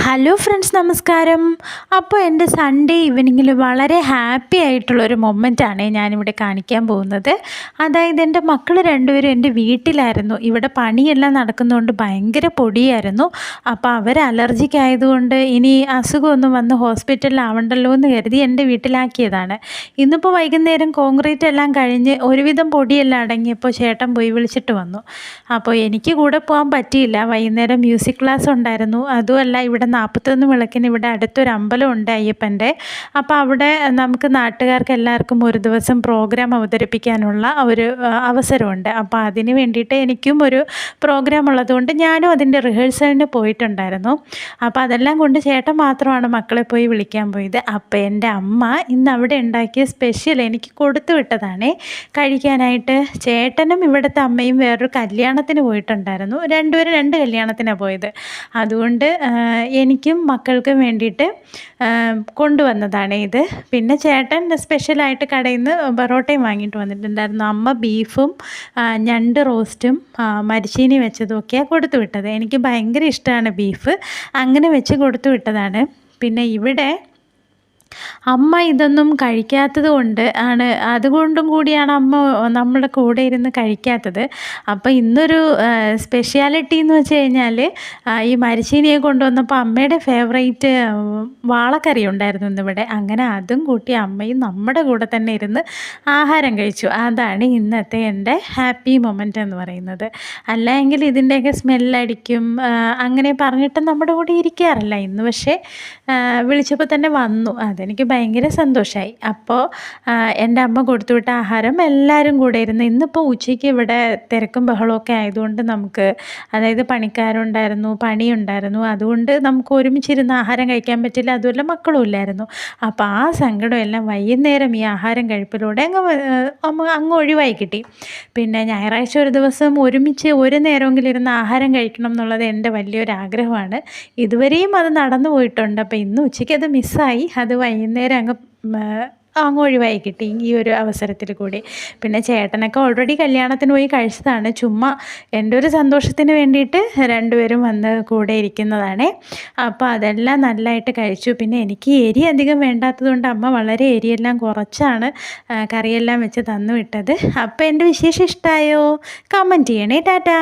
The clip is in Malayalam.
ഹലോ ഫ്രണ്ട്സ്, നമസ്കാരം. അപ്പോൾ എൻ്റെ സൺഡേ ഈവനിങ്ങിൽ വളരെ ഹാപ്പി ആയിട്ടുള്ളൊരു മൊമെൻ്റാണ് ഞാനിവിടെ കാണിക്കാൻ പോകുന്നത്. അതായത് എൻ്റെ മക്കൾ രണ്ടുപേരും എൻ്റെ വീട്ടിലായിരുന്നു. ഇവിടെ പണിയെല്ലാം നടക്കുന്നതുകൊണ്ട് ഭയങ്കര പൊടിയായിരുന്നു. അപ്പോൾ അവർ അലർജിക്ക് ആയതുകൊണ്ട് ഇനി അസുഖമൊന്നും വന്ന് ഹോസ്പിറ്റലിലാവണ്ടല്ലോ എന്ന് കരുതി എൻ്റെ വീട്ടിലാക്കിയതാണ്. ഇന്നിപ്പോൾ വൈകുന്നേരം കോൺക്രീറ്റ് എല്ലാം കഴിഞ്ഞ് ഒരുവിധം പൊടിയെല്ലാം അടങ്ങിയപ്പോൾ ചേട്ടൻ പോയി വിളിച്ചിട്ട് വന്നു. അപ്പോൾ എനിക്ക് കൂടെ പോകാൻ പറ്റിയില്ല. വൈകുന്നേരം മ്യൂസിക് ക്ലാസ് ഉണ്ടായിരുന്നു. അതുമല്ല, ഇവിടെ 41 വിളക്കിന് ഇവിടെ അടുത്തൊരു അമ്പലമുണ്ട്, അയ്യപ്പൻ്റെ. അപ്പോൾ അവിടെ നമുക്ക് നാട്ടുകാർക്ക് എല്ലാവർക്കും ഒരു ദിവസം പ്രോഗ്രാം അവതരിപ്പിക്കാനുള്ള ഒരു അവസരമുണ്ട്. അപ്പോൾ അതിന് വേണ്ടിയിട്ട് എനിക്കും ഒരു പ്രോഗ്രാം ഉള്ളതുകൊണ്ട് ഞാനും അതിൻ്റെ റിഹേഴ്സലിന് പോയിട്ടുണ്ടായിരുന്നു. അപ്പോൾ അതെല്ലാം കൊണ്ട് ചേട്ടൻ മാത്രമാണ് മക്കളെ പോയി വിളിക്കാൻ പോയത്. അപ്പോൾ എൻ്റെ അമ്മ ഇന്ന് അവിടെ ഉണ്ടാക്കിയ സ്പെഷ്യൽ എനിക്ക് കൊടുത്തു വിട്ടതാണേ കഴിക്കാനായിട്ട്. ചേട്ടനും ഇവിടുത്തെ അമ്മയും വേറൊരു കല്യാണത്തിന് പോയിട്ടുണ്ടായിരുന്നു. രണ്ടുപേരും 2 കല്യാണത്തിനാണ് പോയത്. അതുകൊണ്ട് എനിക്കും മക്കൾക്കും വേണ്ടിയിട്ട് കൊണ്ടുവന്നതാണ് ഇത്. പിന്നെ ചേട്ടൻ സ്പെഷ്യലായിട്ട് കടയിൽ നിന്ന് പൊറോട്ടയും വാങ്ങിയിട്ട് വന്നിട്ടുണ്ടായിരുന്നു. അമ്മ ബീഫും ഞണ്ട് റോസ്റ്റും മരിച്ചീനി വെച്ചതും ഒക്കെയാണ് കൊടുത്തു വിട്ടത്. എനിക്ക് ഭയങ്കര ഇഷ്ടമാണ് ബീഫ്. അങ്ങനെ വെച്ച് കൊടുത്തു വിട്ടതാണ്. പിന്നെ ഇവിടെ അമ്മ ഇതൊന്നും കഴിക്കാത്തത് കൊണ്ട് അതുകൊണ്ടും കൂടിയാണ് അമ്മ നമ്മുടെ കൂടെ ഇരുന്ന് കഴിക്കാത്തത്. അപ്പോൾ ഇന്നൊരു സ്പെഷ്യാലിറ്റി എന്ന് വെച്ച് കഴിഞ്ഞാൽ ഈ മരിച്ചീനിയെ കൊണ്ടുവന്നപ്പോൾ അമ്മയുടെ ഫേവറേറ്റ് വാളക്കറി ഉണ്ടായിരുന്നു ഇന്നിവിടെ. അങ്ങനെ അതും കൂട്ടി അമ്മയും നമ്മുടെ കൂടെ തന്നെ ഇരുന്ന് ആഹാരം കഴിച്ചു. അതാണ് ഇന്നത്തെ എൻ്റെ ഹാപ്പി മൊമെൻ്റ് എന്ന് പറയുന്നത്. അല്ലെങ്കിൽ ഇതിൻ്റെയൊക്കെ സ്മെല്ലടിക്കും അങ്ങനെ പറഞ്ഞിട്ട് നമ്മുടെ കൂടെ ഇരിക്കാറില്ല. ഇന്ന് പക്ഷേ വിളിച്ചപ്പോൾ തന്നെ വന്നു. അതെനിക്ക് ഭയങ്കര സന്തോഷമായി. അപ്പോൾ എൻ്റെ അമ്മ കൊടുത്തുവിട്ട ആഹാരം എല്ലാവരും കൂടെ ഇരുന്ന് ഇന്നിപ്പോൾ ഉച്ചയ്ക്ക് ഇവിടെ തിരക്കും ബഹളമൊക്കെ ആയതുകൊണ്ട് നമുക്ക്, അതായത് പണിക്കാരുണ്ടായിരുന്നു, പണിയുണ്ടായിരുന്നു, അതുകൊണ്ട് നമുക്ക് ഒരുമിച്ചിരുന്ന് ആഹാരം കഴിക്കാൻ പറ്റില്ല. അതുമല്ല മക്കളും ഇല്ലായിരുന്നു. അപ്പോൾ ആ സങ്കടം എല്ലാം വൈകുന്നേരം ഈ ആഹാരം കഴിപ്പിലൂടെ അങ്ങ് ഒഴിവായി കിട്ടി. പിന്നെ ഞായറാഴ്ച ഒരു ദിവസം ഒരുമിച്ച് ഒരു നേരമെങ്കിലും ഇരുന്ന് ആഹാരം കഴിക്കണം എന്നുള്ളത് എൻ്റെ വലിയൊരു ആഗ്രഹമാണ്. ഇതുവരെയും അത് നടന്നു പോയിട്ടുണ്ട്. അപ്പോൾ ഇന്ന് ഉച്ചയ്ക്ക് അത് മിസ്സായി. അത് വൈകുന്നേരം അങ്ങ് ഒഴിവായി കിട്ടി ഈ ഒരു അവസരത്തിൽ കൂടി. പിന്നെ ചേട്ടനൊക്കെ ഓൾറെഡി കല്യാണത്തിന് പോയി കഴിച്ചതാണ്. ചുമ്മാ എൻ്റെ ഒരു സന്തോഷത്തിന് വേണ്ടിയിട്ട് രണ്ടുപേരും വന്ന് കൂടെ ഇരിക്കുന്നതാണ്. അപ്പോൾ അതെല്ലാം നല്ലതായിട്ട് കഴിച്ചു. പിന്നെ എനിക്ക് എരി അധികം വേണ്ടാത്തതുകൊണ്ട് അമ്മ വളരെ എരിയെല്ലാം കുറച്ചാണ് കറിയെല്ലാം വെച്ച് തന്നു വിട്ടത്. അപ്പോൾ എൻ്റെ വിശേഷം ഇഷ്ടമായോ? കമൻറ്റ് ചെയ്യണേ. ടാറ്റാ.